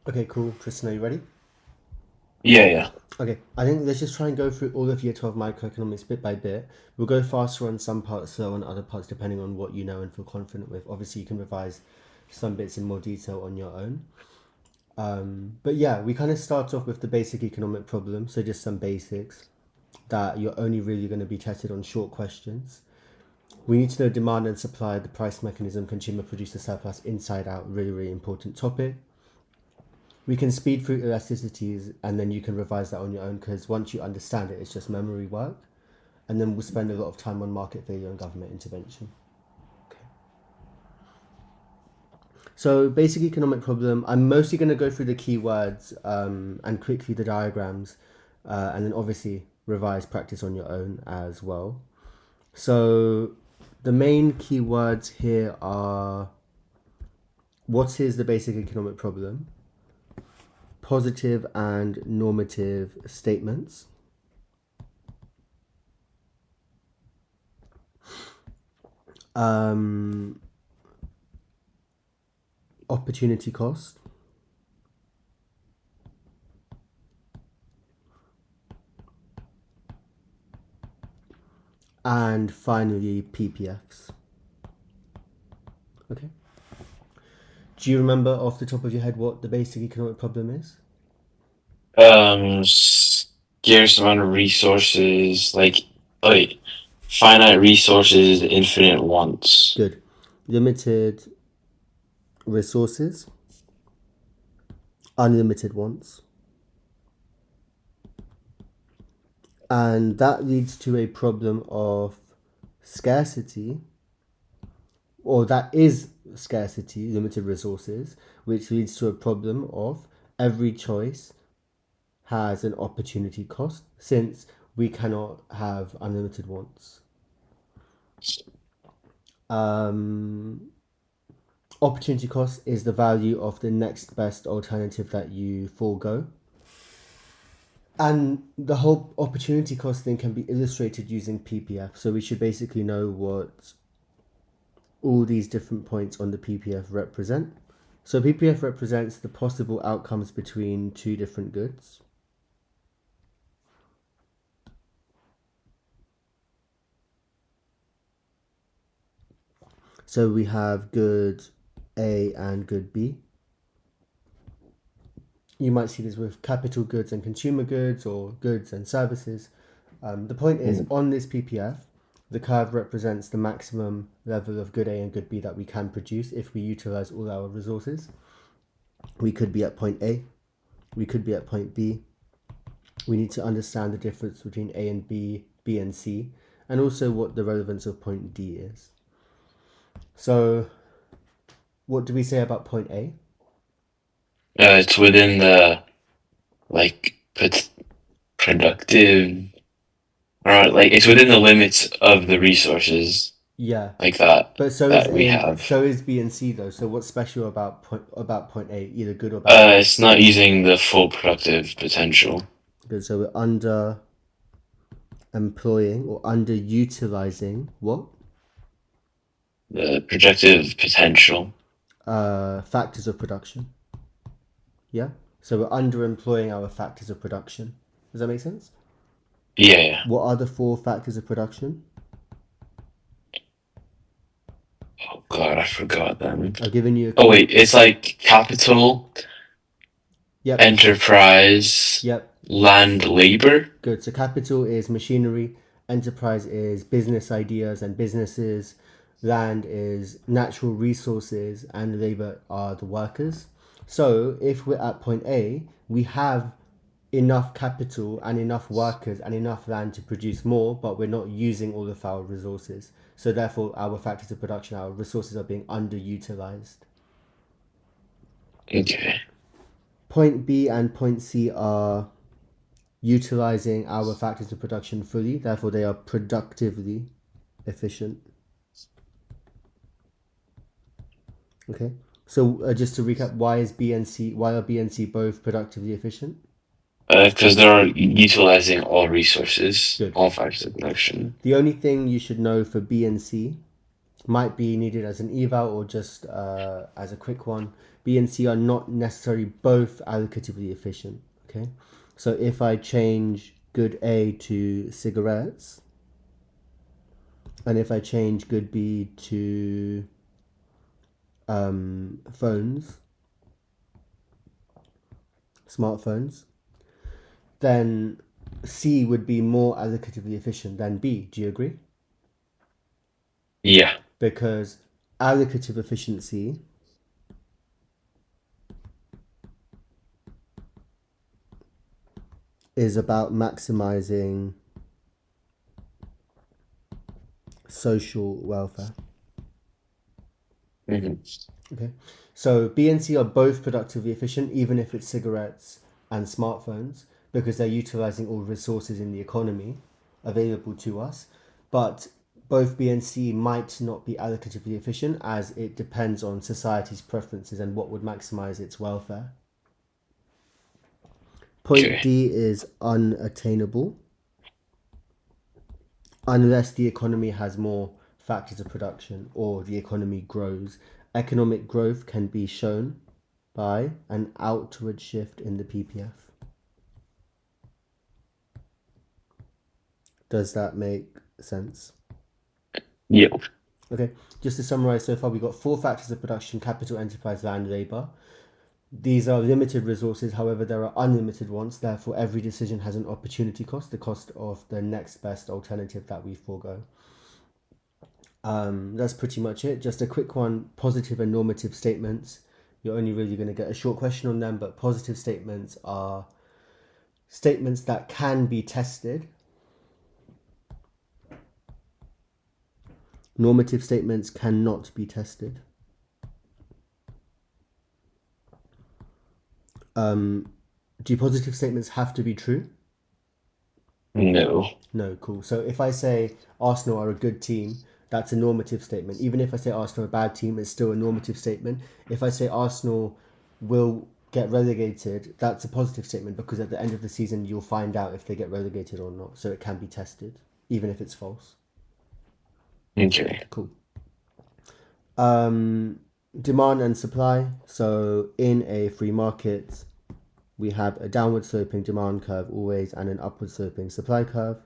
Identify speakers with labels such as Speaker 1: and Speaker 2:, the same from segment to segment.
Speaker 1: Okay, cool. Tristan, are you ready?
Speaker 2: Yeah, yeah.
Speaker 1: Okay, I think let's just try and go through all of year 12 microeconomics bit by bit. We'll go faster on some parts, slow on other parts, depending on what you know and feel confident with. Obviously, you can revise some bits in more detail on your own. But yeah, we kind of start off with the basic economic problem, so just some basics that you're only really going to be tested on short questions. We need to know demand and supply, the price mechanism, consumer producer surplus, inside out, really, really important topic. We can speed through elasticities and then you can revise that on your own because once you understand it, it's just memory work. And then we'll spend a lot of time on market failure and government intervention. Okay. So, basic economic problem. I'm mostly going to go through the keywords and quickly the diagrams, and then obviously revise practice on your own as well. So, the main keywords here are what is the basic economic problem, positive and normative statements, um, opportunity cost, and finally PPFs. Okay. Do you remember off the top of your head what the basic economic problem is?
Speaker 2: Scarce amount of resources, like finite resources, infinite wants.
Speaker 1: Good. Limited resources, unlimited wants. And that leads to a problem of scarcity, or that is scarcity, limited resources, which leads to a problem of every choice has an opportunity cost since we cannot have unlimited wants. Um, Opportunity cost is the value of the next best alternative that you forego. And the whole opportunity cost thing can be illustrated using PPF. So we should basically know what all these different points on the PPF represent. So PPF represents the possible outcomes between two different goods. So we have good A and good B. You might see this with capital goods and consumer goods or goods and services. The point is,
Speaker 2: Mm.
Speaker 1: on this PPF, the curve represents the maximum level of good A and good B that we can produce if we utilize all our resources. We could be at point A, we could be at point B. We need to understand the difference between A and B, B and C, and also what the relevance of point D is. So, what do we say about point A?
Speaker 2: It's within the like productive, or like it's within the limits of the resources
Speaker 1: Yeah,
Speaker 2: like that
Speaker 1: but so is
Speaker 2: that we
Speaker 1: in
Speaker 2: have.
Speaker 1: so is B and C though. So what's special about point A, either good or bad?
Speaker 2: It's not using the full productive potential,
Speaker 1: Good. So we're under employing or underutilizing what
Speaker 2: the projective potential.
Speaker 1: factors of production. Yeah. So we're underemploying our factors of production. Does that make sense?
Speaker 2: Yeah, yeah.
Speaker 1: What are the four factors of production?
Speaker 2: Oh God, I forgot them.
Speaker 1: I've given you a
Speaker 2: Oh
Speaker 1: clue.
Speaker 2: wait, it's like capital,
Speaker 1: Yep.
Speaker 2: enterprise,
Speaker 1: Yep.
Speaker 2: land, labor.
Speaker 1: Good. So capital is machinery, enterprise is business ideas and businesses, land is natural resources, and labor are the workers. So if we're at point A, we have enough capital and enough workers and enough land to produce more, but we're not using all of our resources. So therefore, our factors of production, our resources are being underutilized.
Speaker 2: Okay.
Speaker 1: Point B and point C are utilizing our factors of production fully, therefore they are productively efficient. Okay. So just to recap, why are B and C both productively efficient?
Speaker 2: Because they're utilizing all resources,
Speaker 1: Good.
Speaker 2: all factors of production.
Speaker 1: The only thing you should know for B and C might be needed as an eval or just as a quick one. B and C are not necessarily both allocatively efficient. Okay, so if I change good A to cigarettes, and if I change good B to phones, smartphones, then C would be more allocatively efficient than B. Do you agree?
Speaker 2: Yeah.
Speaker 1: Because allocative efficiency is about maximizing social welfare.
Speaker 2: Hmm.
Speaker 1: Okay, so B and C are both productively efficient, even if it's cigarettes and smartphones, because they're utilizing all resources in the economy available to us. But both B and C might not be allocatively efficient, as it depends on society's preferences and what would maximize its welfare. Point
Speaker 2: Okay.
Speaker 1: D is unattainable unless the economy has more factors of production or the economy grows. Economic growth can be shown by an outward shift in the PPF. Does that make sense?
Speaker 2: Yep.
Speaker 1: Okay, just to summarize so far, we've got four factors of production: capital, enterprise, land, labor. These are limited resources, however, there are unlimited ones. Therefore, every decision has an opportunity cost, the cost of the next best alternative that we forego. That's pretty much it. Just a quick one: positive and normative statements. You're only really going to get a short question on them, but positive statements are statements that can be tested. Normative statements cannot be tested. Do positive statements have to be true?
Speaker 2: No.
Speaker 1: No, cool. So if I say Arsenal are a good team, that's a normative statement. Even if I say Arsenal are a bad team, it's still a normative statement. If I say Arsenal will get relegated, that's a positive statement because at the end of the season you'll find out if they get relegated or not. So it can be tested, even if it's false.
Speaker 2: Okay.
Speaker 1: Cool. Demand and supply. So in a free market, we have a downward sloping demand curve always and an upward sloping supply curve.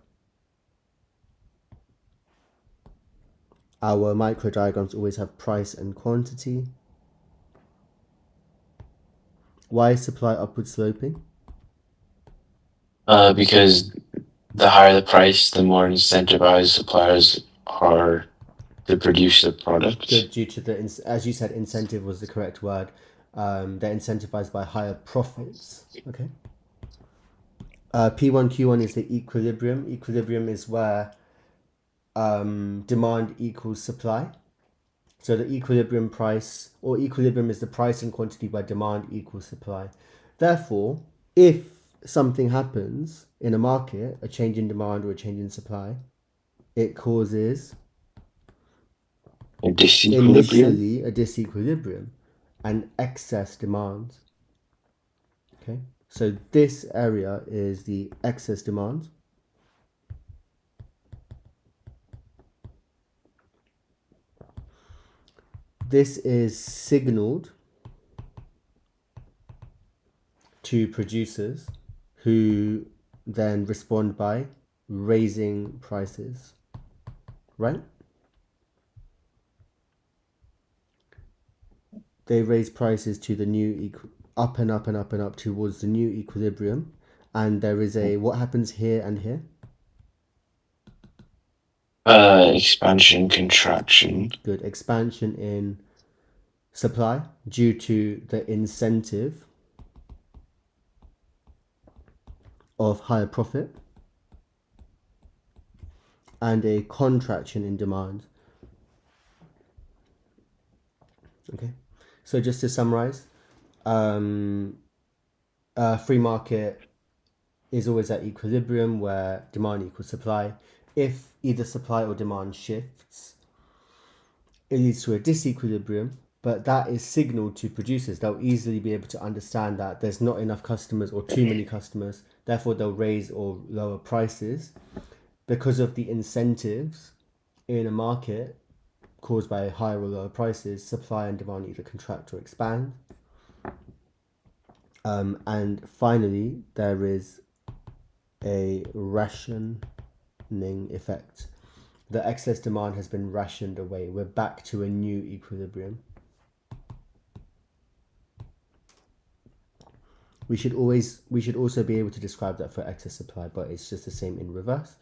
Speaker 1: Our micro diagrams always have price and quantity. Why is supply upward sloping?
Speaker 2: Because the higher the price, the more incentivized suppliers are to produce the product.
Speaker 1: Good, due to the, as you said, incentive was the correct word. They're incentivized by higher profits. Okay. P1, Q1 is the equilibrium. Equilibrium is where demand equals supply. So the equilibrium price, or equilibrium is the price and quantity where demand equals supply. Therefore, if something happens in a market, a change in demand or a change in supply, it causes
Speaker 2: A disequilibrium.
Speaker 1: initially a disequilibrium and excess demand. Okay, so this area is the excess demand. This is signaled to producers who then respond by raising prices, right? They raise prices to the new up and up and up and up towards the new equilibrium, and there is a what happens here and here.
Speaker 2: Expansion, contraction.
Speaker 1: Good expansion in supply due to the incentive of higher profit, and a contraction in demand. Okay, so just to summarize, free market is always at equilibrium where demand equals supply. If either supply or demand shifts, it leads to a disequilibrium, but that is signaled to producers. They'll easily be able to understand that there's not enough customers or too many customers, therefore they'll raise or lower prices because of the incentives in a market. caused by higher or lower prices, supply and demand either contract or expand. And finally, there is a rationing effect. The excess demand has been rationed away. We're back to a new equilibrium. We should also be able to describe that for excess supply, but it's just the same in reverse.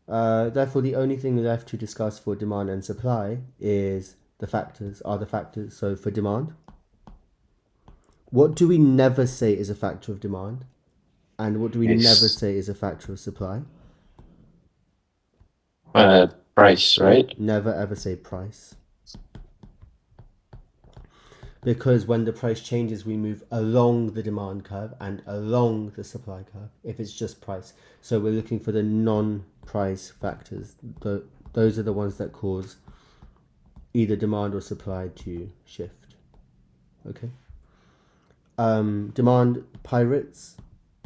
Speaker 1: Therefore, the only thing left to discuss for demand and supply is the factors. So for demand, what do we never say is a factor of demand? And what do we never say is a factor of supply?
Speaker 2: Price, right?
Speaker 1: Yep, never ever say price. Because when the price changes, we move along the demand curve and along the supply curve if it's just price. So we're looking for the non-price factors. Those are the ones that cause either demand or supply to shift. Okay. Demand pirates.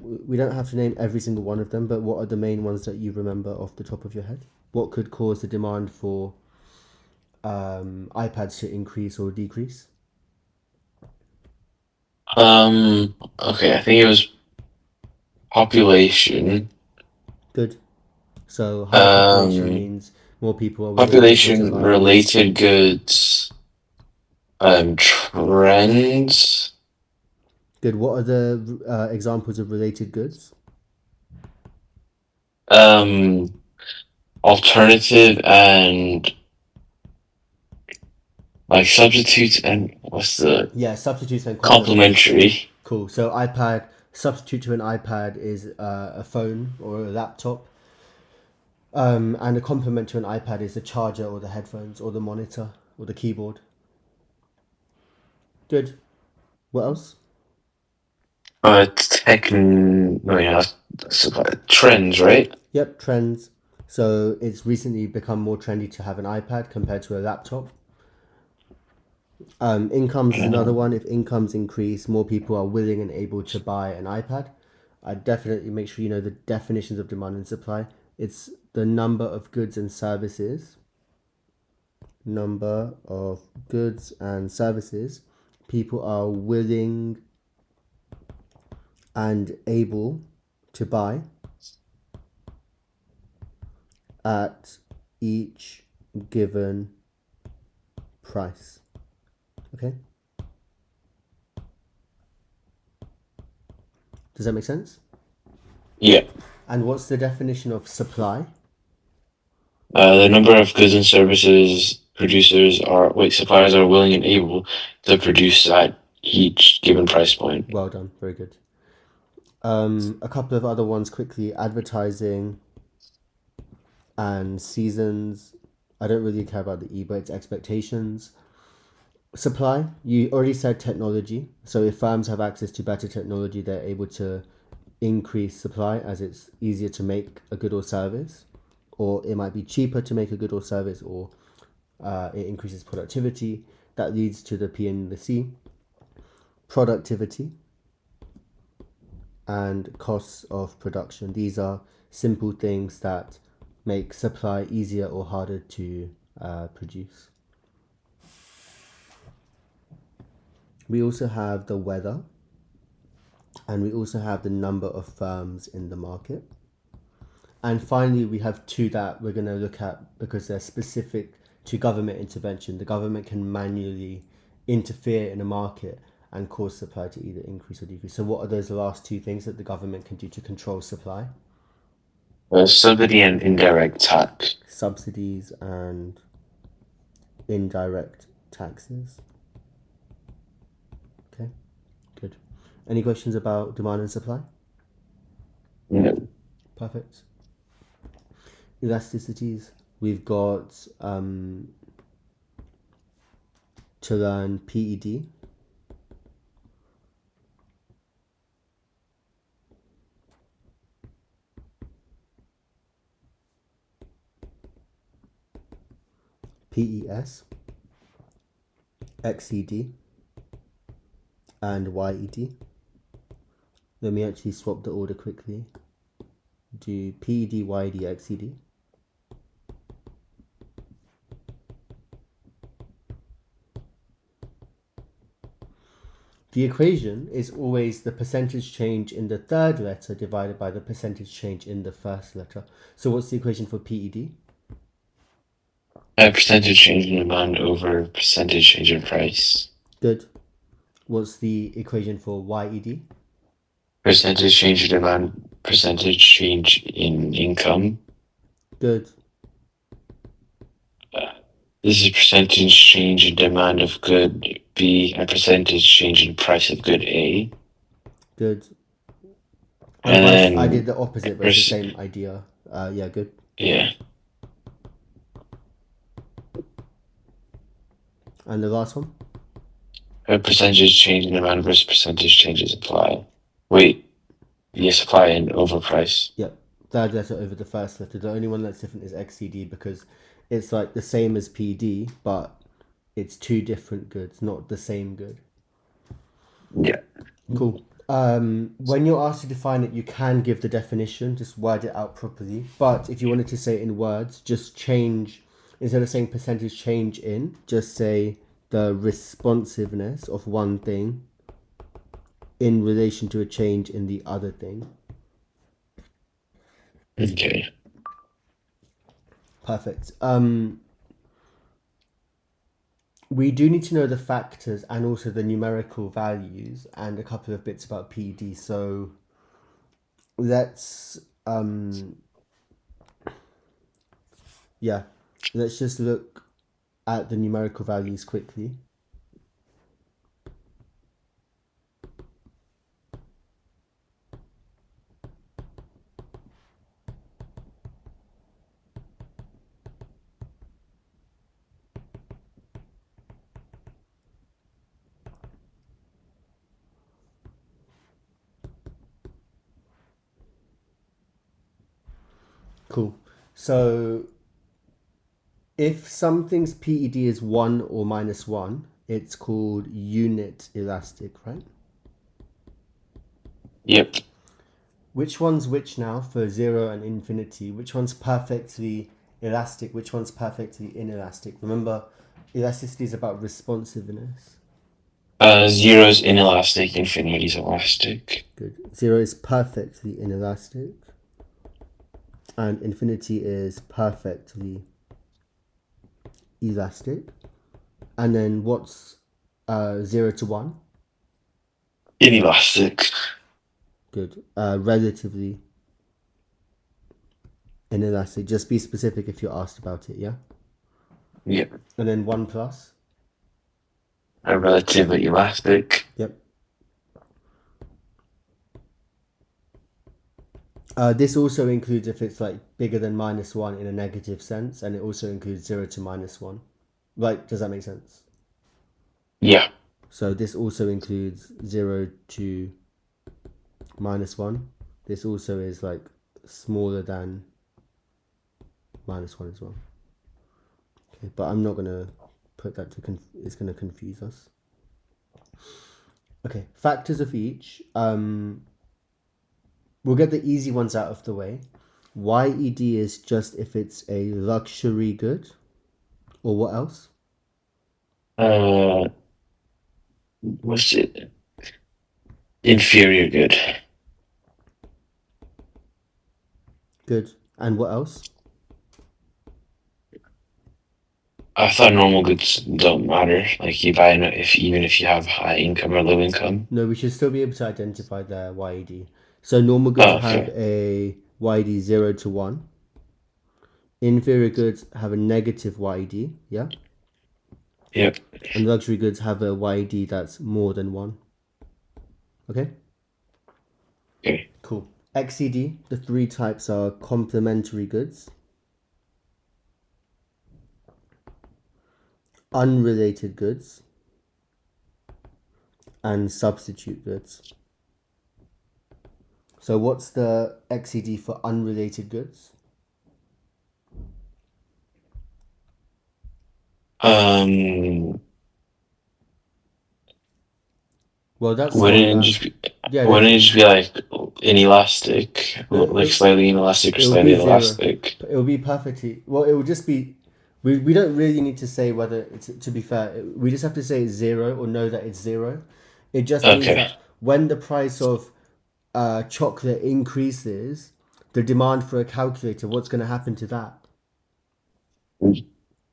Speaker 1: We don't have to name every single one of them, but what are the main ones that you remember off the top of your head? What could cause the demand for iPads to increase or decrease?
Speaker 2: Okay, I think it was population.
Speaker 1: Good. So higher population means more people are willing and able to buy.
Speaker 2: Population-related goods. Trends.
Speaker 1: Good. What are the examples of related goods?
Speaker 2: Alternative and like substitutes and what's the
Speaker 1: Substitutes and complements.
Speaker 2: complementary.
Speaker 1: Cool. So iPad, substitute to an iPad is a phone or a laptop. And a complement to an iPad is the charger or the headphones or the monitor or the keyboard. Good. What else?
Speaker 2: Trends, right?
Speaker 1: Yep, trends. So it's recently become more trendy to have an iPad compared to a laptop. Incomes is another one. If incomes increase, more people are willing and able to buy an iPad. I definitely make sure you know the definitions of demand and supply. It's the number of goods and services. Number of goods and services people are willing and able to buy at each given price. Okay? Does that make sense?
Speaker 2: Yeah.
Speaker 1: And what's the definition of supply?
Speaker 2: The number of goods and services suppliers are willing and able to produce at each given price point.
Speaker 1: Well done. Very good. A couple of other ones quickly. Advertising and seasons. I don't really care about the E, but it's expectations. Supply, you already said technology. So if firms have access to better technology, they're able to increase supply as it's easier to make a good or service, or it might be cheaper to make a good or service, or it increases productivity. That leads to the P and the C. Productivity and costs of production. These are simple things that make supply easier or harder to produce. We also have the weather, and we also have the number of firms in the market. And finally, we have two that we're going to look at because they're specific to government intervention. The government can manually interfere in a market and cause supply to either increase or decrease. So what are those last two things that the government can do to control supply?
Speaker 2: Subsidy and indirect tax.
Speaker 1: Subsidies and indirect taxes. Okay, good. Any questions about demand and supply?
Speaker 2: No.
Speaker 1: Perfect. Elasticities. We've got to learn PED. PES, XED, and YED. Let me actually swap the order quickly. Do PED, YED, XED. The equation is always the percentage change in the third letter divided by the percentage change in the first letter. So what's the equation for PED?
Speaker 2: Percentage change in demand over percentage change in price.
Speaker 1: Good. What's the equation for YED?
Speaker 2: Percentage change in demand, percentage change in income.
Speaker 1: Good.
Speaker 2: This is percentage change in demand of good B and percentage change in price of good A.
Speaker 1: Good. And I did
Speaker 2: And
Speaker 1: the opposite, but it's the
Speaker 2: then,
Speaker 1: same idea. Yeah, good.
Speaker 2: yeah,
Speaker 1: And the last one?
Speaker 2: a percentage change in demand versus percentage change in supply. Wait, yeah, supply and overprice.
Speaker 1: Yep. Third letter over the first letter. The only one that's different is XCD because it's like the same as PD, but it's two different goods, not the same good.
Speaker 2: Yeah.
Speaker 1: Cool. When you're asked to define it, you can give the definition, just word it out properly. But if you wanted to say it in words, just change, instead of saying percentage change in, just say the responsiveness of one thing in relation to a change in the other thing.
Speaker 2: Okay.
Speaker 1: Perfect. We do need to know the factors and also the numerical values and a couple of bits about PD. So let's yeah, let's just look at the numerical values quickly. Cool. So if something's PED is 1 or minus 1, it's called unit elastic, right?
Speaker 2: Yep.
Speaker 1: Which one's which now for 0 and infinity? Which one's perfectly elastic? Which one's perfectly inelastic? Remember, elasticity is about responsiveness.
Speaker 2: Zero's inelastic, infinity's elastic.
Speaker 1: Good. 0 is perfectly inelastic. And infinity is perfectly elastic. And then what's 0 to 1?
Speaker 2: Inelastic.
Speaker 1: Good. Relatively inelastic. Just be specific if you're asked about it, yeah?
Speaker 2: Yep.
Speaker 1: And then 1 plus?
Speaker 2: Relatively elastic.
Speaker 1: Yep. This also includes if it's like bigger than minus 1 in a negative sense, and it also includes 0 to minus 1. Right, does that make sense?
Speaker 2: Yeah.
Speaker 1: So this also includes 0 to minus 1. This also is like smaller than minus 1 as well. Okay, but I'm not going to put that to, it's going to confuse us. Okay, factors of each. We'll get the easy ones out of the way. YED is just if it's a luxury good, or what else?
Speaker 2: What's it? Inferior good.
Speaker 1: Good. And what else?
Speaker 2: I thought normal goods don't matter. Like you buy if even if you have high income or low income.
Speaker 1: No, we should still be able to identify the YED. So normal goods
Speaker 2: Oh,
Speaker 1: have
Speaker 2: okay.
Speaker 1: a YED 0 to 1. Inferior goods have a negative YED, yeah?
Speaker 2: Yep.
Speaker 1: And luxury goods have a YED that's more than 1. Okay?
Speaker 2: Okay.
Speaker 1: Cool. XCD, the three types are complementary goods, unrelated goods, and substitute goods. So what's the XCD for unrelated goods?
Speaker 2: Um,
Speaker 1: Well, that's
Speaker 2: wouldn't
Speaker 1: what
Speaker 2: it just be,
Speaker 1: yeah,
Speaker 2: wouldn't it just be like inelastic, like
Speaker 1: it,
Speaker 2: slightly inelastic or
Speaker 1: it will
Speaker 2: slightly
Speaker 1: be 0.
Speaker 2: elastic?
Speaker 1: It will be perfectly well. It will just be. We don't really need to say whether it's. To be fair, we just have to say it's 0 or know that it's 0. It just means
Speaker 2: Okay.
Speaker 1: that when the price of chocolate increases, the demand for a calculator, what's going to happen to that?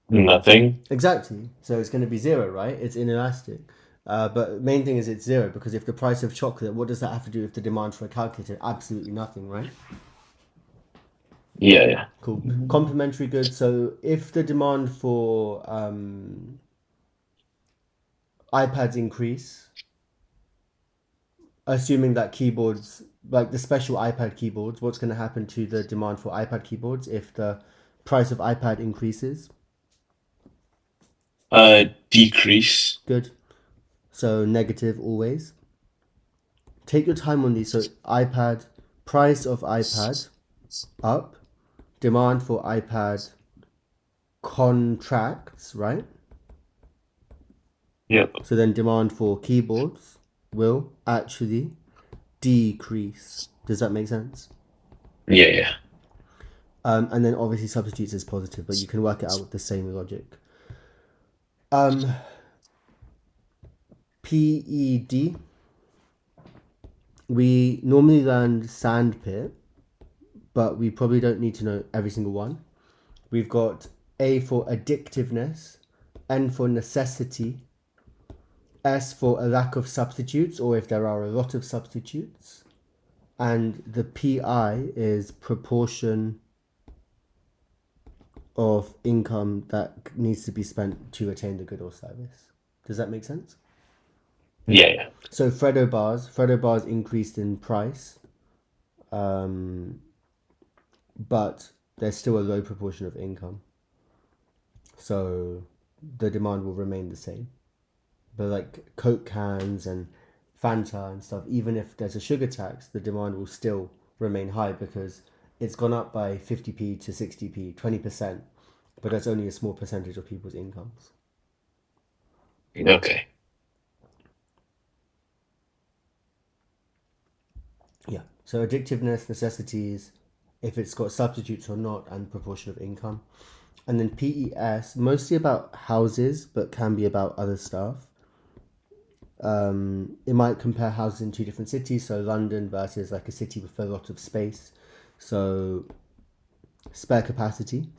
Speaker 2: Nothing.
Speaker 1: Exactly. So it's going to be zero, right? It's inelastic. But main thing is it's zero because if the price of chocolate, what does that have to do with the demand for a calculator? Absolutely nothing, right?
Speaker 2: Yeah, yeah.
Speaker 1: Cool. Complementary goods. So if the demand for iPads increase, assuming that keyboards, like the special iPad keyboards, what's going to happen to the demand for iPad keyboards if the price of iPad increases?
Speaker 2: Decrease.
Speaker 1: Good. So negative always. Take your time on these. So iPad, price of iPad up, demand for iPad contracts, right?
Speaker 2: Yep.
Speaker 1: So then demand for keyboards will actually decrease. Does that make sense?
Speaker 2: Yeah, yeah.
Speaker 1: And then obviously substitutes is positive, but you can work it out with the same logic. Um, PED, we normally learn sandpit, but we probably don't need to know every single one. We've got A for addictiveness, N for necessity, S for a lack of substitutes, or if there are a lot of substitutes. And the PI is proportion of income that needs to be spent to attain the good or service. Does that make sense?
Speaker 2: Yeah, yeah.
Speaker 1: So Freddo bars increased in price, um, but there's still a low proportion of income. So the demand will remain the same. But like Coke cans and Fanta and stuff, even if there's a sugar tax, the demand will still remain high because it's gone up by 50p to 60p, 20%, but that's only a small percentage of people's incomes.
Speaker 2: Okay.
Speaker 1: Yeah. So addictiveness, necessities, if it's got substitutes or not, and proportion of income. And then PES, mostly about houses, but can be about other stuff. It might compare houses in two different cities, so London versus like a city with a lot of space. So spare capacity,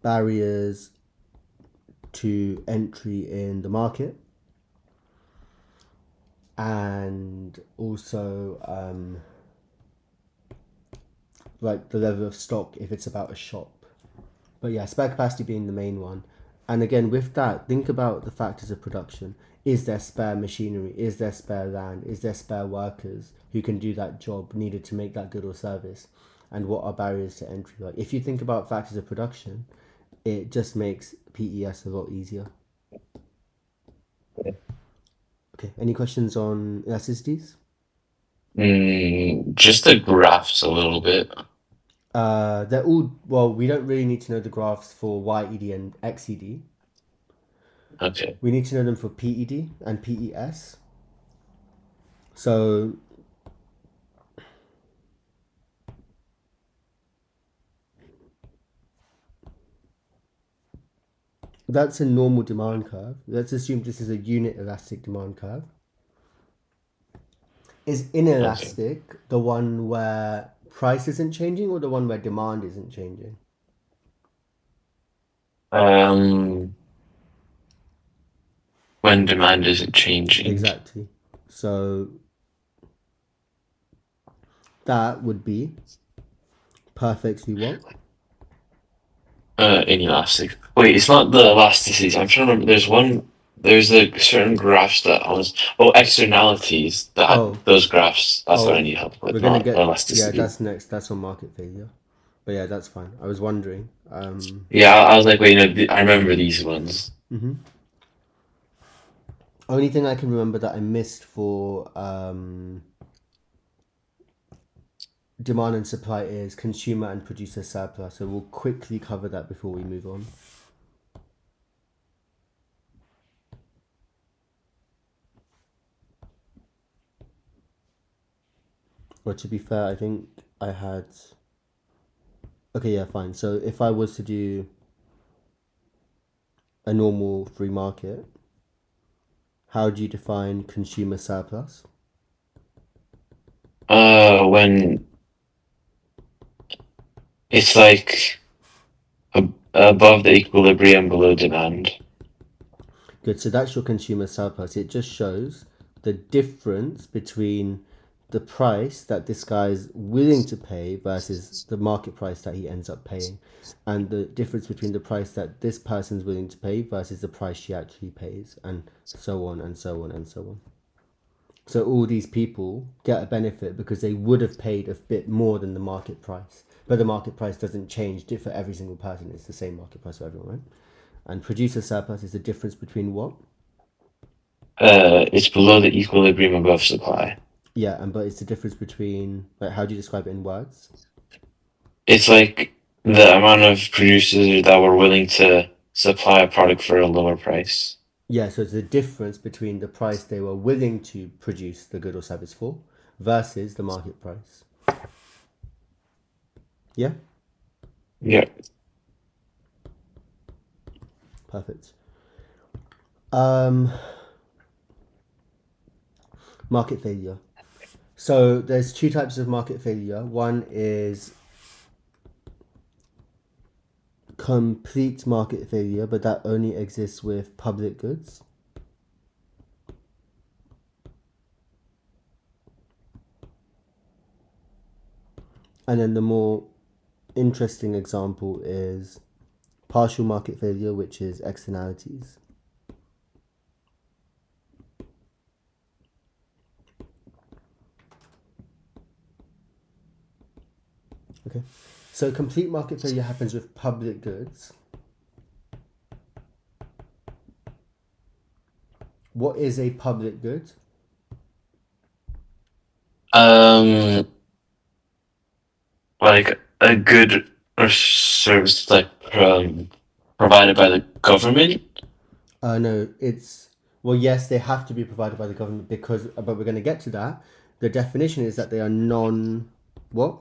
Speaker 1: barriers to entry in the market, and also like the level of stock if it's about a shop. But yeah, spare capacity being the main one. And again, with that, think about the factors of production. Is there spare machinery? Is there spare land? Is there spare workers who can do that job needed to make that good or service? And what are barriers to entry? Like, if you think about factors of production, it just makes PES a lot easier. Okay, any questions on elasticities?
Speaker 2: Just the graphs a little bit.
Speaker 1: They're all, well, we don't really need to know the graphs for YED and XED.
Speaker 2: Okay.
Speaker 1: We need to know them for PED and PES. So that's a normal demand curve. Let's assume this is a unit elastic demand curve. Is
Speaker 2: Okay.
Speaker 1: inelastic the one where price isn't changing or the one where demand isn't changing?
Speaker 2: Um, when demand isn't changing.
Speaker 1: Exactly. So that would be perfectly what?
Speaker 2: Inelastic. Wait, it's not the elasticities. I'm trying to remember. There's a certain graphs that I was. Oh, externalities.
Speaker 1: Oh,
Speaker 2: Those graphs. That's what I
Speaker 1: oh,
Speaker 2: need help
Speaker 1: we're
Speaker 2: with,
Speaker 1: gonna
Speaker 2: not
Speaker 1: get, yeah,
Speaker 2: elasticity.
Speaker 1: that's next. That's on market failure. But yeah, that's fine. I was wondering.
Speaker 2: Yeah, I was like, wait, no, I remember these ones.
Speaker 1: Only thing I can remember that I missed for demand and supply is consumer and producer surplus. So we'll quickly cover that before we move on. Or to be fair, I think I had. Okay, yeah, fine. So if I was to do a normal free market, how do you define consumer surplus?
Speaker 2: When it's like above the equilibrium, below demand.
Speaker 1: Good. So that's your consumer surplus. It just shows the difference between the price that this guy's willing to pay versus the market price that he ends up paying, and the difference between the price that this person's willing to pay versus the price she actually pays, and so on and so on and so on. So all these people get a benefit because they would have paid a bit more than the market price. But the market price doesn't change for every single person. It's the same market price for everyone, right? And producer surplus is the difference between what?
Speaker 2: It's below the equilibrium, above supply.
Speaker 1: Yeah, and but it's the difference between, like, how do you describe it in words?
Speaker 2: It's like the amount of producers that were willing to supply a product for a lower price.
Speaker 1: Yeah, so it's the difference between the price they were willing to produce the good or service for versus the market price. Yeah,
Speaker 2: Yeah.
Speaker 1: perfect. Market failure. So there's two types of market failure. One is complete market failure, but that only exists with public goods. And then the more interesting example is partial market failure, which is externalities. Okay, so complete market failure happens with public goods. What is a public good?
Speaker 2: Um, like a good or service like provided by the government.
Speaker 1: No, it's, well, yes, they have to be provided by the government because, but we're going to get to that. The definition is that they are non, what?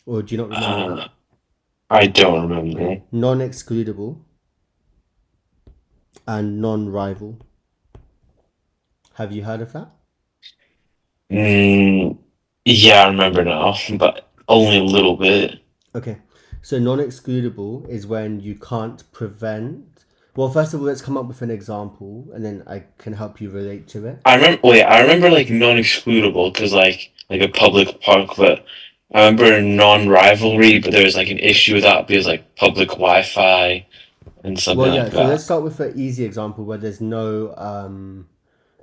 Speaker 1: Or do you not remember?
Speaker 2: Uh, I don't
Speaker 1: Okay,
Speaker 2: remember.
Speaker 1: non-excludable and non-rival. Have you heard of that?
Speaker 2: Mm, yeah, I remember now, but only a little bit.
Speaker 1: Okay, so non-excludable is when you can't prevent. Well, first of all, let's come up with an example, and then I can help you relate to it.
Speaker 2: I remember. Wait, I remember like non-excludable because like a public park, but I remember non-rivalry. But there was like an issue with that because like public Wi-Fi and
Speaker 1: Well,
Speaker 2: something
Speaker 1: yeah.
Speaker 2: like
Speaker 1: So
Speaker 2: that.
Speaker 1: let's start with an easy example where there's no.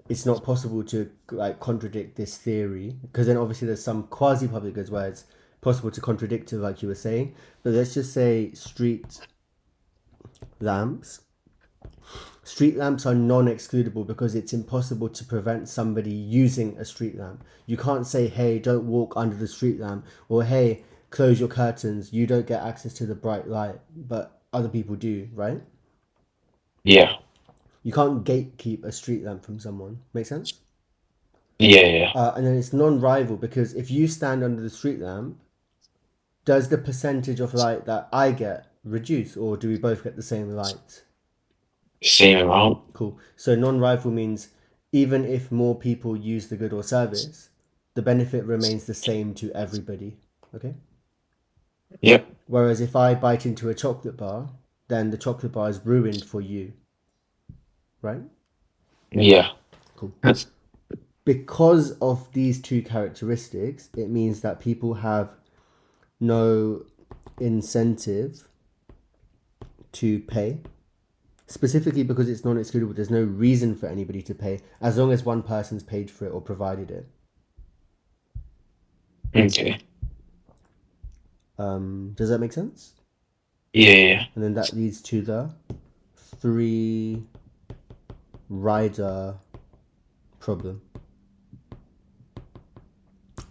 Speaker 1: It's not possible to like contradict this theory because then obviously there's some quasi-public goods where it's possible to contradict it, like you were saying. But let's just say street lamps. Street lamps are non-excludable because it's impossible to prevent somebody using a street lamp. You can't say, hey, don't walk under the street lamp, or hey, close your curtains, you don't get access to the bright light, but other people do, right?
Speaker 2: Yeah,
Speaker 1: You can't gatekeep a street lamp from someone. Make sense?
Speaker 2: yeah, yeah.
Speaker 1: And then it's non-rival because if you stand under the street lamp, does the percentage of light that I get reduce, or do we both get the same light?
Speaker 2: Same amount.
Speaker 1: Cool. So non-rival means even if more people use the good or service, the benefit remains the same to everybody. Okay.
Speaker 2: Yep.
Speaker 1: Whereas if I bite into a chocolate bar, then the chocolate bar is ruined for you, right?
Speaker 2: Yeah.
Speaker 1: Cool. Because of these two characteristics, it means that people have no incentive to pay. Specifically because it's non-excludable, there's no reason for anybody to pay as long as one person's paid for it or provided it.
Speaker 2: Okay.
Speaker 1: Does that make sense?
Speaker 2: Yeah, yeah.
Speaker 1: And then that leads to the free rider problem.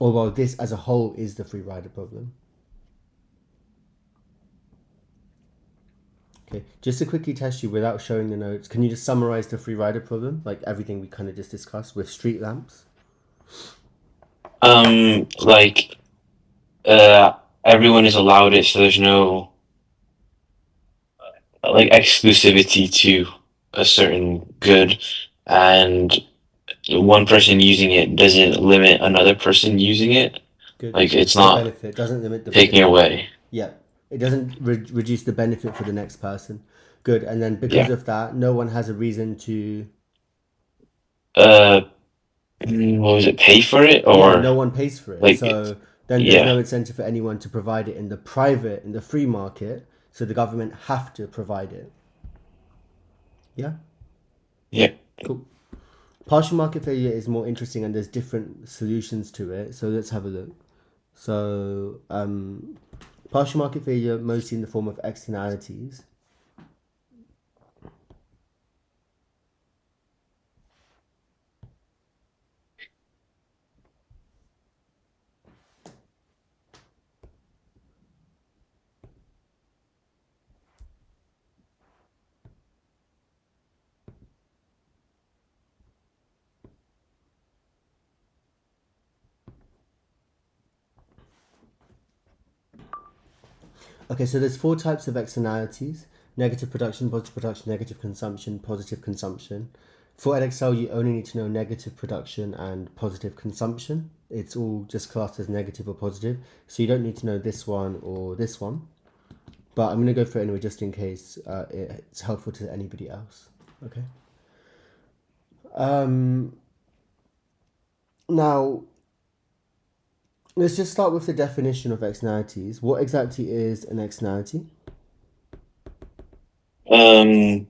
Speaker 1: Or well, this as a whole is the free rider problem. Okay, just to quickly test you without showing the notes, can you just summarize the free rider problem, like everything we kind of just discussed with street lamps?
Speaker 2: Like everyone is allowed it, so there's no like exclusivity to a certain good, and one person using it doesn't limit another person using it.
Speaker 1: Good.
Speaker 2: Like it's
Speaker 1: The
Speaker 2: not
Speaker 1: benefit doesn't limit the
Speaker 2: taking
Speaker 1: benefit.
Speaker 2: away.
Speaker 1: Yeah, it doesn't reduce the benefit for the next person. Good, and then because
Speaker 2: Yeah.
Speaker 1: of that, no one has a reason to.
Speaker 2: Uh, what was it? Pay for it
Speaker 1: Yeah,
Speaker 2: or
Speaker 1: no one pays for it,
Speaker 2: like
Speaker 1: so then there's
Speaker 2: yeah,
Speaker 1: no incentive for anyone to provide it in the private, in the free market. So the government have to provide it. Yeah,
Speaker 2: yeah.
Speaker 1: cool. Partial market failure is more interesting, and there's different solutions to it. So let's have a look. So partial market failure mostly in the form of externalities. Okay, so there's four types of externalities: negative production, positive production, negative consumption, positive consumption. For Excel, you only need to know negative production and positive consumption. It's all just classed as negative or positive, so you don't need to know this one or this one. But I'm going to go for it anyway, just in case it's helpful to anybody else. Okay. Now, let's just start with the definition of externalities. What exactly is an externality?
Speaker 2: Um,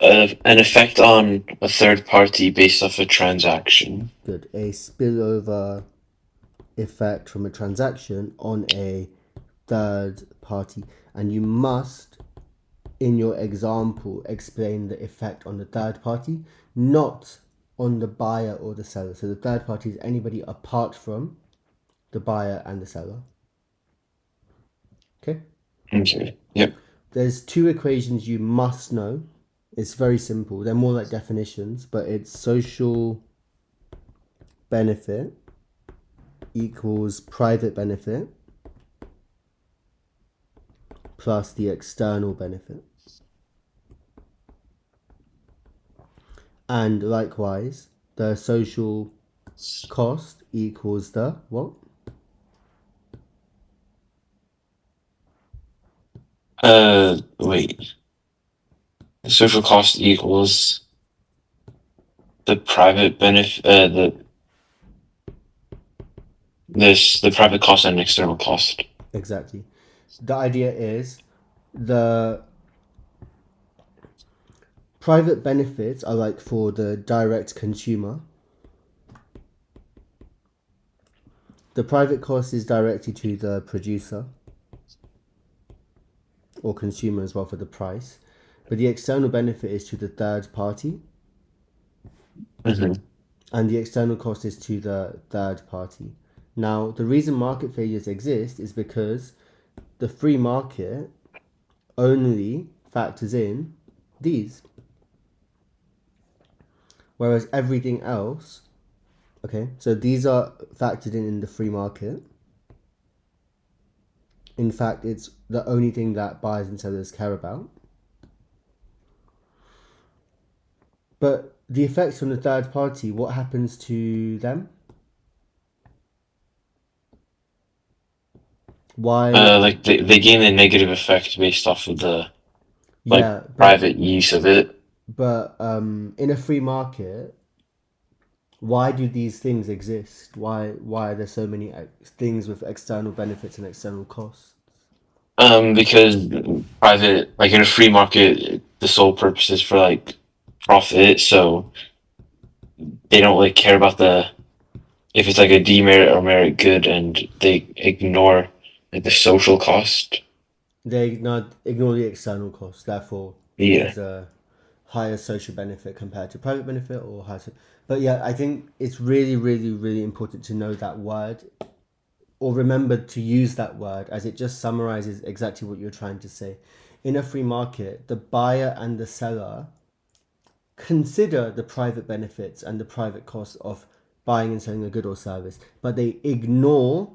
Speaker 2: an effect on a third party based off a transaction.
Speaker 1: Good. A spillover effect from a transaction on a third party. And you must, in your example, explain the effect on the third party, not on the buyer or the seller. So the third party is anybody apart from the buyer and the seller. Okay?
Speaker 2: Okay. Yep.
Speaker 1: There's two equations you must know. It's very simple. They're more like definitions, but it's social benefit equals private benefit plus the external benefit. And likewise, the social cost equals the what?
Speaker 2: Wait. Social cost equals the private benefit. The private cost and external cost.
Speaker 1: Exactly. The idea is the private benefits are like for the direct consumer. The private cost is directly to the producer or consumer as well for the price. But the external benefit is to the third party,
Speaker 2: Hmm.
Speaker 1: and the external cost is to the third party. Now, the reason market failures exist is because the free market only factors in these, whereas everything else, okay, so these are factored in the free market. In fact, it's the only thing that buyers and sellers care about. But the effects from the third party, what happens to them? Why?
Speaker 2: Like they gain a negative effect based off of the like
Speaker 1: Yeah,
Speaker 2: private use of it.
Speaker 1: but in a free market, why do these things exist? Why are there so many things with external benefits and external costs?
Speaker 2: Because private, like in a free market, the sole purpose is for like profit, so they don't like care about the if it's like a demerit or merit good, and they ignore like the social cost.
Speaker 1: They ignore the external costs. Therefore,
Speaker 2: Yeah.
Speaker 1: there's a higher social benefit compared to private benefit or higher. But yeah, I think it's really, really, really important to know that word or remember to use that word as it just summarizes exactly what you're trying to say. In a free market, the buyer and the seller consider the private benefits and the private costs of buying and selling a good or service, but they ignore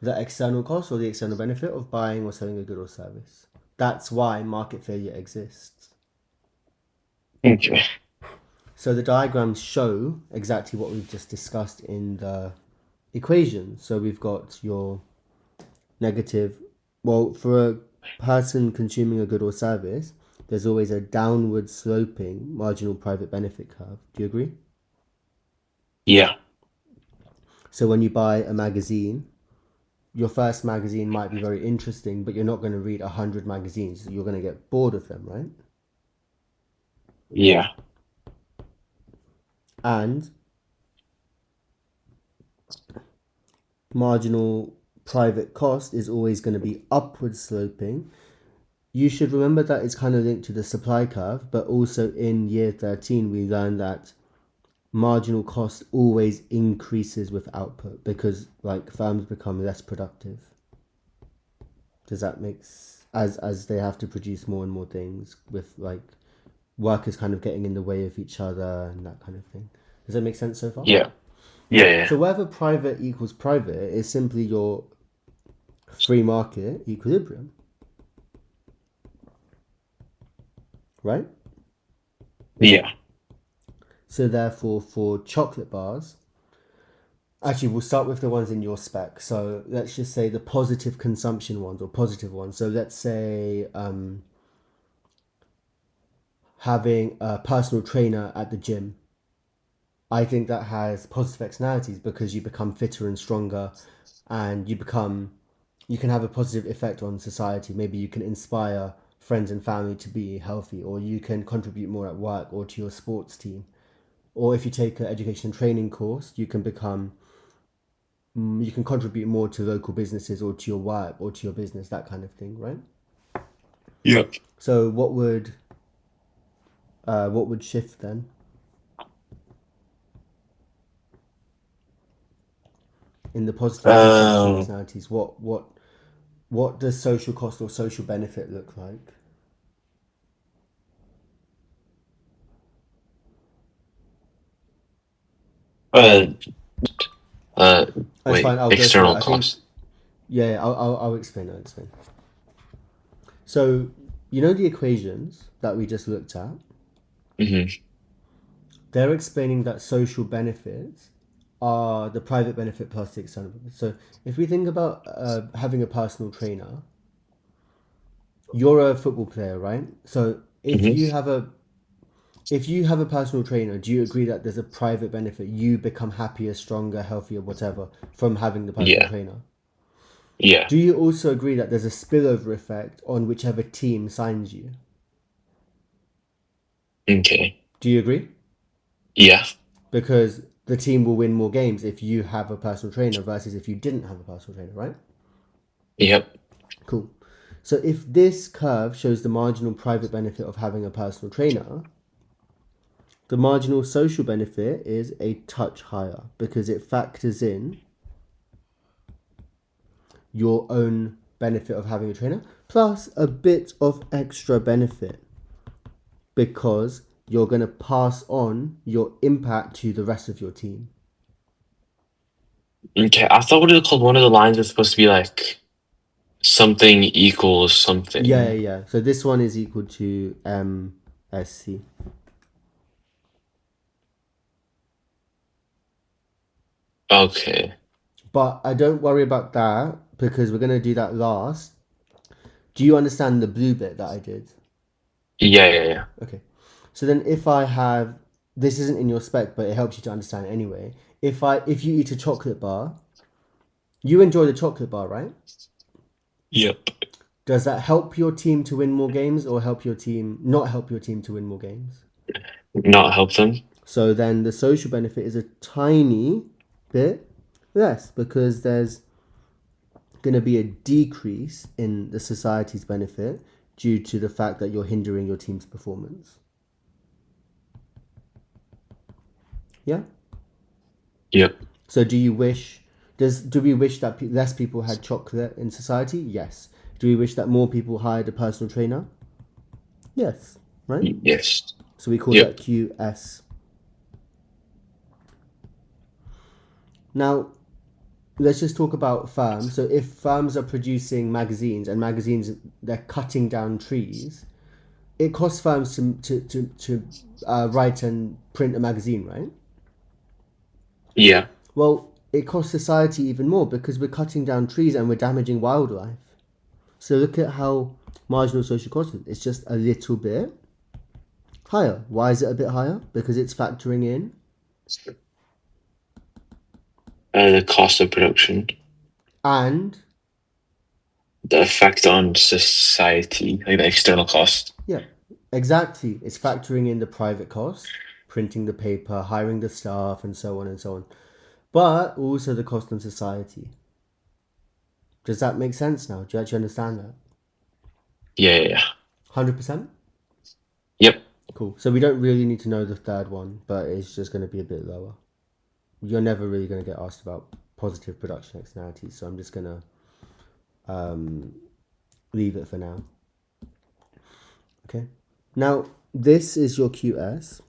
Speaker 1: the external cost or the external benefit of buying or selling a good or service. That's why market failure exists.
Speaker 2: Okay.
Speaker 1: So the diagrams show exactly what we've just discussed in the equation. So we've got your negative, well, for a person consuming a good or service, there's always a downward sloping marginal private benefit curve. Do you agree?
Speaker 2: Yeah.
Speaker 1: So when you buy a magazine, your first magazine might be very interesting, but you're not going to read 100 magazines. You're going to get bored of them, right?
Speaker 2: Yeah.
Speaker 1: And marginal private cost is always going to be upward sloping. You should remember that it's kind of linked to the supply curve, but also in year 13, we learned that marginal cost always increases with output because like firms become less productive. Does that make as they have to produce more and more things with like workers kind of getting in the way of each other and that kind of thing. Does that make sense so far?
Speaker 2: Yeah. Yeah. Yeah.
Speaker 1: So wherever private equals private is simply your free market equilibrium, right?
Speaker 2: Yeah.
Speaker 1: So therefore, for chocolate bars, actually, we'll start with the ones in your spec. So let's just say the positive consumption ones or positive ones. So let's say having a personal trainer at the gym. I think that has positive externalities because you become fitter and stronger, and you can have a positive effect on society. Maybe you can inspire friends and family to be healthy, or you can contribute more at work or to your sports team. Or if you take an education training course, you can contribute more to local businesses or to your work or to your business, that kind of thing, right?
Speaker 2: Yep.
Speaker 1: So what would shift then in the positive consumption
Speaker 2: Um.
Speaker 1: externalities? What does social cost or social benefit look like?
Speaker 2: Uh. Uh.
Speaker 1: That's fine.
Speaker 2: Wait.
Speaker 1: I'll go through it.
Speaker 2: External
Speaker 1: I think
Speaker 2: cost.
Speaker 1: yeah. I'll explain. I'll explain. So you know the equations that we just looked at.
Speaker 2: Mm-hmm.
Speaker 1: They're explaining that social benefits are the private benefit plus the external benefit. So if we think about having a personal trainer, you're a football player, right? So
Speaker 2: Mm-hmm.
Speaker 1: if you have a personal trainer, do you agree that there's a private benefit? You become happier, stronger, healthier, whatever from having the personal
Speaker 2: Yeah.
Speaker 1: trainer.
Speaker 2: Yeah.
Speaker 1: Do you also agree that there's a spillover effect on whichever team signs you?
Speaker 2: Okay.
Speaker 1: Do you agree?
Speaker 2: Yeah.
Speaker 1: Because the team will win more games if you have a personal trainer versus if you didn't have a personal trainer, right?
Speaker 2: Yep.
Speaker 1: Cool. So if this curve shows the marginal private benefit of having a personal trainer, the marginal social benefit is a touch higher because it factors in your own benefit of having a trainer plus a bit of extra benefit because you're going to pass on your impact to the rest of your team.
Speaker 2: Okay. I thought what it called one of the lines was supposed to be like something equals
Speaker 1: Yeah, yeah,
Speaker 2: something.
Speaker 1: yeah. So this one is equal to MSC.
Speaker 2: Okay.
Speaker 1: But I don't worry about that because we're going to do that last. Do you understand the blue bit that I did?
Speaker 2: Yeah. Yeah. Yeah.
Speaker 1: Okay. So then if I have this isn't in your spec, but it helps you to understand anyway. If you eat a chocolate bar, you enjoy the chocolate bar, right?
Speaker 2: Yep.
Speaker 1: Does that help your team to win more games or help your team not help your team to win more games?
Speaker 2: Not help them.
Speaker 1: So then the social benefit is a tiny bit less because there's going to be a decrease in the society's benefit due to the fact that you're hindering your team's performance. Yeah?
Speaker 2: Yep.
Speaker 1: So do we wish that less people had chocolate in society? Yes. Do we wish that more people hired a personal trainer? Yes, right?
Speaker 2: Yes.
Speaker 1: So we call
Speaker 2: Yep.
Speaker 1: that QS. Now, let's just talk about firms. So if firms are producing magazines and magazines they're cutting down trees, it costs firms to write and print a magazine, right?
Speaker 2: Yeah.
Speaker 1: Well, it costs society even more because we're cutting down trees and we're damaging wildlife. So look at how marginal social cost is. It's just a little bit higher. Why is it a bit higher? Because it's factoring in
Speaker 2: The cost of production,
Speaker 1: and
Speaker 2: the effect on society, like the external cost.
Speaker 1: yeah, exactly. It's factoring in the private costs, printing the paper, hiring the staff, and so on and so on. But also the cost on society. Does that make sense now? Do you actually understand that?
Speaker 2: Yeah, yeah, yeah.
Speaker 1: 100%?
Speaker 2: Yep.
Speaker 1: Cool. So we don't really need to know the third one, but it's just going to be a bit lower. You're never really going to get asked about positive production externalities, so I'm just going to leave it for now. Okay. Now, this is your QS.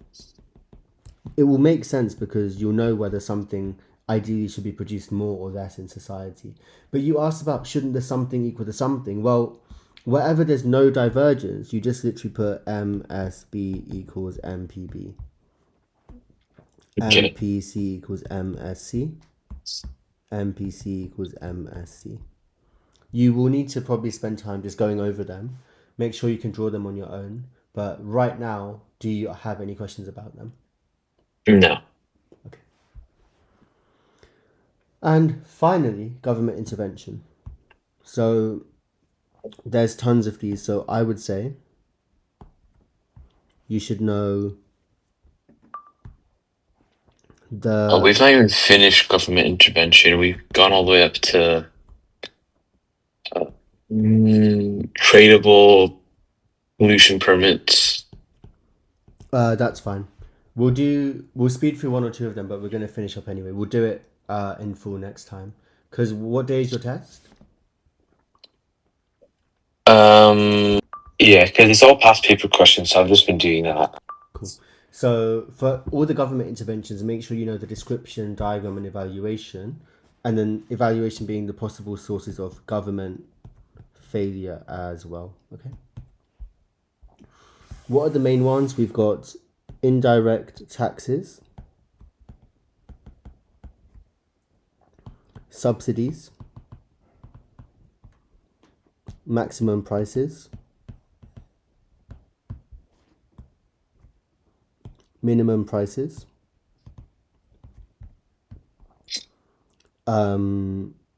Speaker 1: It will make sense because you'll know whether something ideally should be produced more or less in society. But you asked about shouldn't the something equal to something? Well, wherever there's no divergence, you just literally put MSB equals MPB.
Speaker 2: Okay.
Speaker 1: MPC equals MSC. MPC equals MSC. You will need to probably spend time just going over them. Make sure you can draw them on your own. But right now, do you have any questions about them?
Speaker 2: No.
Speaker 1: Okay. And finally, government intervention. So there's tons of these. So I would say you should know
Speaker 2: Oh,
Speaker 1: the
Speaker 2: we've not even finished government intervention. We've gone all the way up to uh, tradable pollution permits.
Speaker 1: that's fine. We'll speed through one or two of them, but we're gonna finish up anyway. We'll do it in full next time. Because what day is your test?
Speaker 2: Um, yeah, because it's all past paper questions, so I've just been doing that.
Speaker 1: Cool. So for all the government interventions, make sure you know the description, diagram, and evaluation, and then evaluation being the possible sources of government failure as well. Okay. What are the main ones? We've got indirect taxes, subsidies, maximum prices, minimum prices,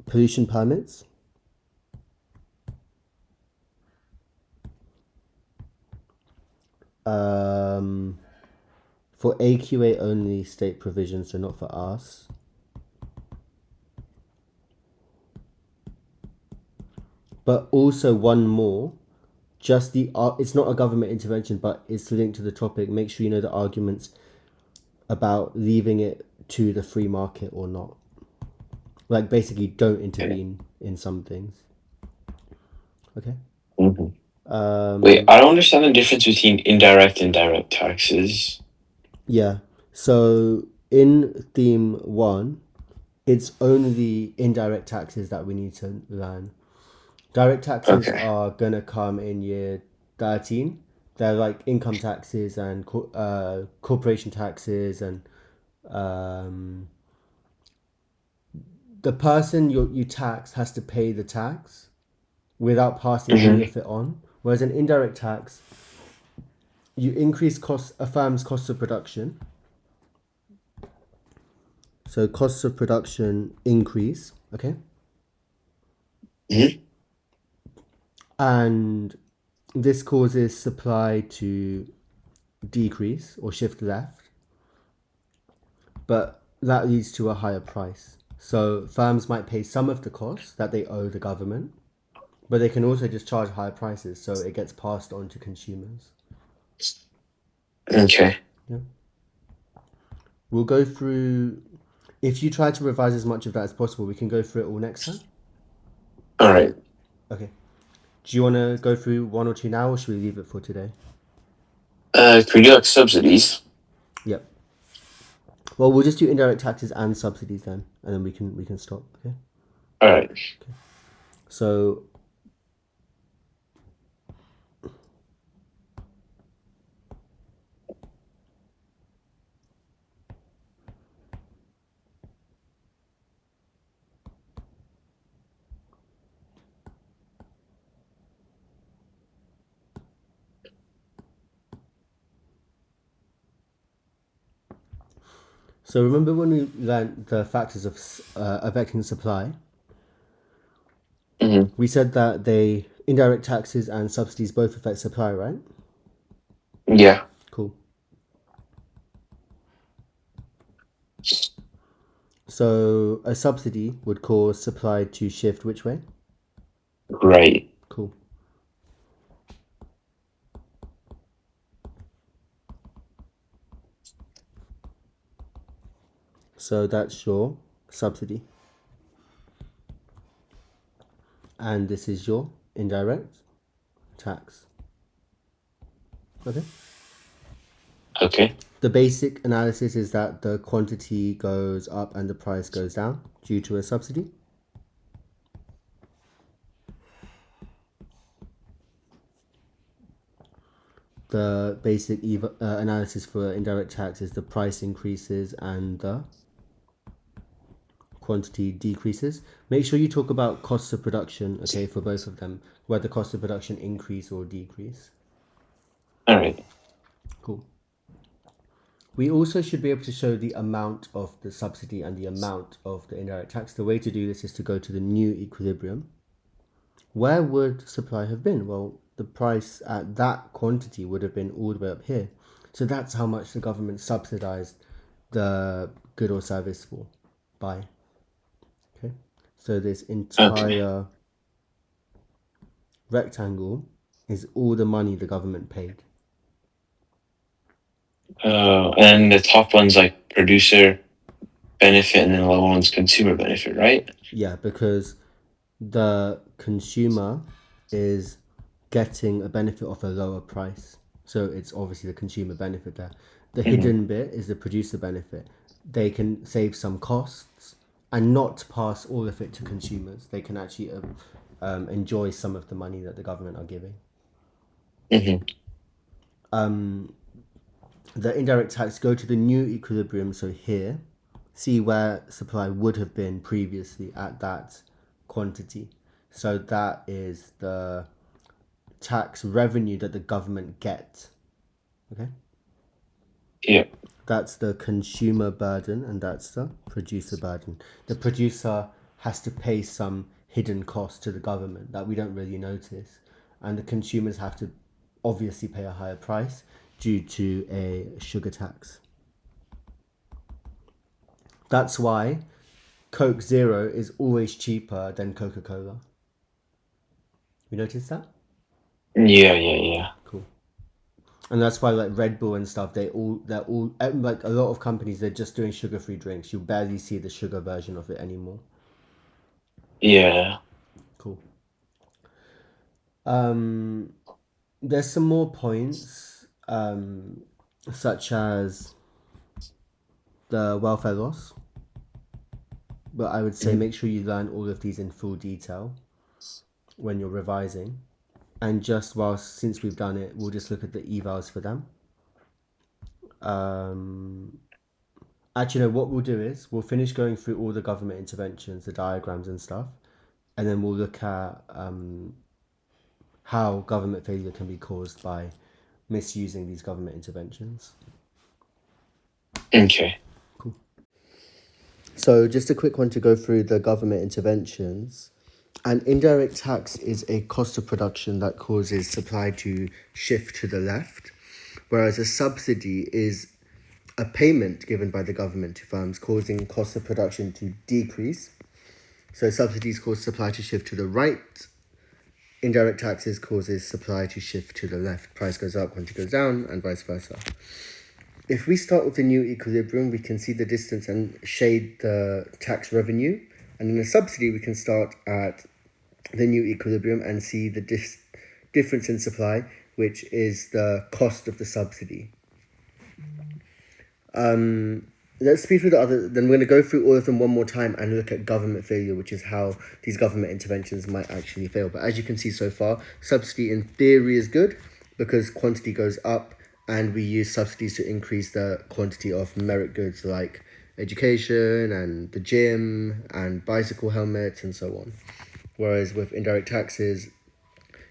Speaker 1: pollution permits, for AQA only state provisions, so not for us. But also one more, just the it's not a government intervention, but it's linked to the topic. Make sure you know the arguments about leaving it to the free market or not. Like basically, don't
Speaker 2: Okay.
Speaker 1: intervene in some things. Okay.
Speaker 2: Mhm. Wait, I don't understand the difference between indirect and direct taxes.
Speaker 1: Yeah. So in theme one, it's only indirect taxes that we need to learn. Direct taxes
Speaker 2: Okay.
Speaker 1: are gonna come in year 13. They're like income taxes and corporation taxes, and um, the person you tax has to pay the tax without passing any
Speaker 2: Hmm.
Speaker 1: of it on. Whereas an indirect tax, you increase a firm's cost of production. So costs of production increase, okay?
Speaker 2: Hmm.
Speaker 1: And this causes supply to decrease or shift left, but that leads to a higher price. So firms might pay some of the costs that they owe the government, but they can also just charge higher prices, so it gets passed on to consumers.
Speaker 2: Okay.
Speaker 1: Yeah. We'll go through. If you try to revise as much of that as possible, we can go through it all next time.
Speaker 2: All right.
Speaker 1: Okay. Do you want to go through one or two now, or should we leave it for today?
Speaker 2: Could we do like subsidies?
Speaker 1: Yep. Well, we'll just do indirect taxes and subsidies then. and then we can stop. Okay.
Speaker 2: All right.
Speaker 1: So remember when we learned the factors of affecting supply?
Speaker 2: Mm-hmm.
Speaker 1: We said that they indirect taxes and subsidies both affect supply, right?
Speaker 2: Yeah.
Speaker 1: Cool. So a subsidy would cause supply to shift which way?
Speaker 2: Right.
Speaker 1: Cool. So that's your subsidy. And this is your indirect tax. Okay.
Speaker 2: Okay.
Speaker 1: The basic analysis is that the quantity goes up and the price goes down due to a subsidy. The basic analysis for indirect tax is the price increases and the quantity decreases. Make sure you talk about costs of production, okay, for both of them, whether cost of production increase or decrease.
Speaker 2: All right.
Speaker 1: Cool. We also should be able to show the amount of the subsidy and the amount of the indirect tax. The way to do this is to go to the new equilibrium. Where would supply have been? Well, the price at that quantity would have been all the way up here. So that's how much the government subsidized the good or service for by. Okay. So this
Speaker 2: Okay.
Speaker 1: entire rectangle is all the money the government paid.
Speaker 2: And the top one's like producer benefit, and then the lower one's consumer benefit, right?
Speaker 1: Yeah, because the consumer is getting a benefit of a lower price. So it's obviously the consumer benefit there. The
Speaker 2: Mm-hmm.
Speaker 1: hidden bit is the producer benefit. They can save some costs and not pass all of it to consumers. They can actually enjoy some of the money that the government are giving.
Speaker 2: Mm-hmm.
Speaker 1: The indirect tax go to the new equilibrium. So here, see where supply would have been previously at that quantity. So that is the tax revenue that the government gets. Okay,
Speaker 2: Yeah.
Speaker 1: that's the consumer burden and that's the producer burden. The producer has to pay some hidden cost to the government that we don't really notice, and the consumers have to obviously pay a higher price due to a sugar tax. That's why Coke Zero is always cheaper than Coca-Cola. You notice that?
Speaker 2: Yeah. Yeah. Yeah.
Speaker 1: Cool. And that's why like Red Bull and stuff, they're all like a lot of companies, they're just doing sugar-free drinks. You barely see the sugar version of it anymore.
Speaker 2: Yeah.
Speaker 1: Cool. There's some more points, such as the welfare loss, but I would say
Speaker 2: Mhm.
Speaker 1: make sure you learn all of these in full detail when you're revising. And just whilst since we've done it, we'll just look at the evals for them. Actually, no, what we'll do is we'll finish going through all the government interventions, the diagrams and stuff, and then we'll look at how government failure can be caused by misusing these government interventions.
Speaker 2: Okay.
Speaker 1: Cool. So, just a quick one to go through the government interventions. An indirect tax is a cost of production that causes supply to shift to the left, whereas a subsidy is a payment given by the government to firms causing cost of production to decrease. So subsidies cause supply to shift to the right. Indirect taxes causes supply to shift to the left. Price goes up, quantity goes down, and vice versa. If we start with the new equilibrium, we can see the distance and shade the tax revenue. And in a subsidy, we can start at the new equilibrium and see the difference in supply, which is the cost of the subsidy. let's speak through the other. Then we're going to go through all of them one more time and look at government failure, which is how these government interventions might actually fail. But as you can see so far, subsidy in theory is good because quantity goes up, and we use subsidies to increase the quantity of merit goods like education and the gym and bicycle helmets and so on. Whereas with indirect taxes,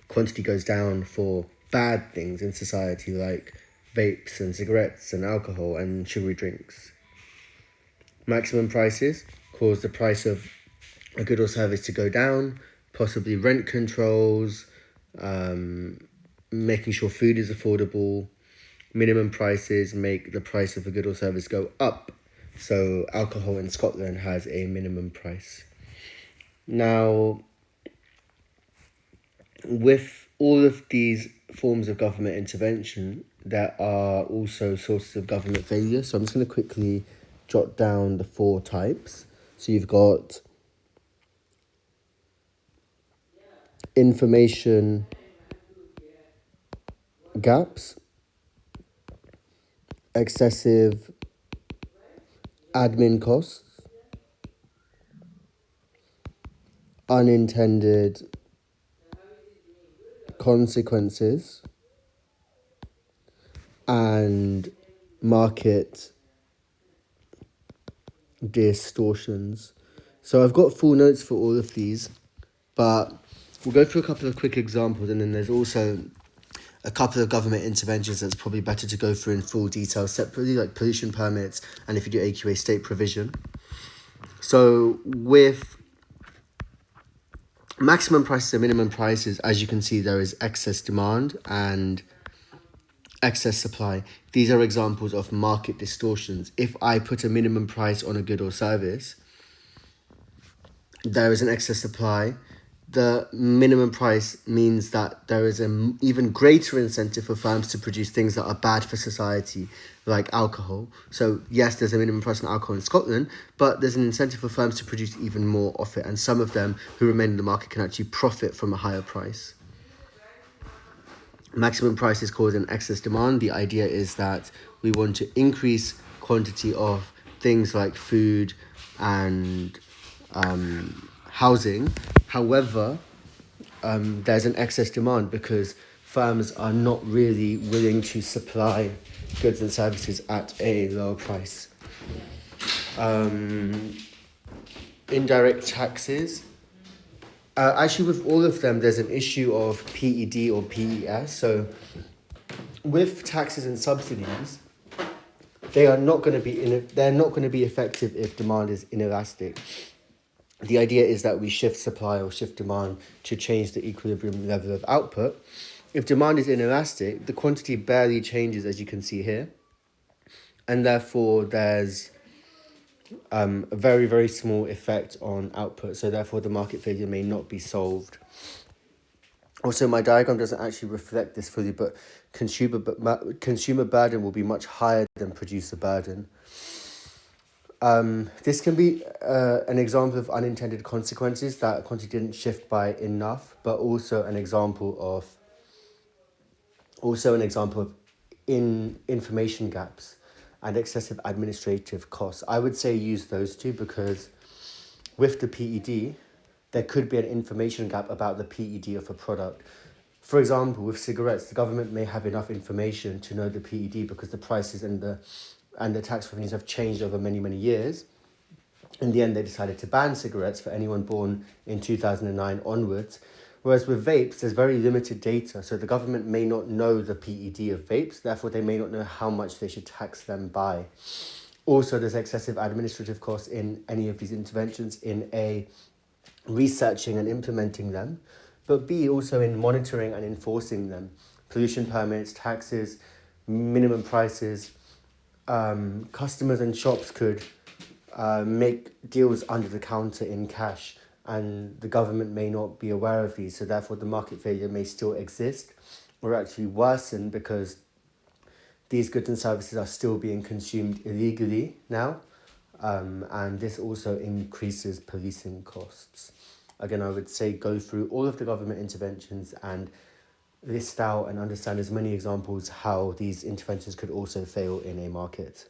Speaker 1: quantity goes down for bad things in society like vapes and cigarettes and alcohol and sugary drinks. Maximum prices cause the price of a good or service to go down, possibly rent controls, making sure food is affordable. Minimum prices make the price of a good or service go up. So alcohol in Scotland has a minimum price. Now, with all of these forms of government intervention, there are also sources of government failure. So I'm just going to quickly jot down the 4 types. So you've got information gaps, excessive admin costs, unintended consequences, and market distortions. So I've got full notes for all of these, but we'll go through a couple of quick examples, and then there's also a couple of government interventions that's probably better to go through in full detail separately, like pollution permits and if you do AQA state provision. So with maximum prices and minimum prices, as you can see, there is excess demand and excess supply. These are examples of market distortions. If I put a minimum price on a good or service, there is an excess supply. The minimum price means that there is an even greater incentive for firms to produce things that are bad for society, like alcohol. So yes, there's a minimum price on alcohol in Scotland, but there's an incentive for firms to produce even more of it, and some of them who remain in the market can actually profit from a higher price. Maximum prices cause an excess demand. The idea is that we want to increase quantity of things like food and housing. However, there's an excess demand because firms are not really willing to supply goods and services at a lower price. Indirect taxes. Actually, with all of them, there's an issue of PED or PES. So, with taxes and subsidies, they're not going to be effective if demand is inelastic. The idea is that we shift supply or shift demand to change the equilibrium level of output. If demand is inelastic, the quantity barely changes, as you can see here, and therefore there's a very, very small effect on output. So therefore the market failure may not be solved. Also, my diagram doesn't actually reflect this fully, but consumer burden will be much higher than producer burden. This can be an example of unintended consequences, that quantity didn't shift by enough, but also an example of information gaps and excessive administrative costs. I would say use those two because with the PED, there could be an information gap about the PED of a product. For example, with cigarettes, the government may have enough information to know the PED because the prices and the tax revenues have changed over many, many years. In the end, they decided to ban cigarettes for anyone born in 2009 onwards. Whereas with vapes, there's very limited data, so the government may not know the PED of vapes, therefore they may not know how much they should tax them by. Also, there's excessive administrative costs in any of these interventions in A, researching and implementing them, but B, also in monitoring and enforcing them. Pollution permits, taxes, minimum prices. Customers and shops could make deals under the counter in cash, and the government may not be aware of these, so therefore the market failure may still exist or actually worsen because these goods and services are still being consumed illegally now, and this also increases policing costs. Again, I would say go through all of the government interventions and list out and understand as many examples how these interventions could also fail in a market.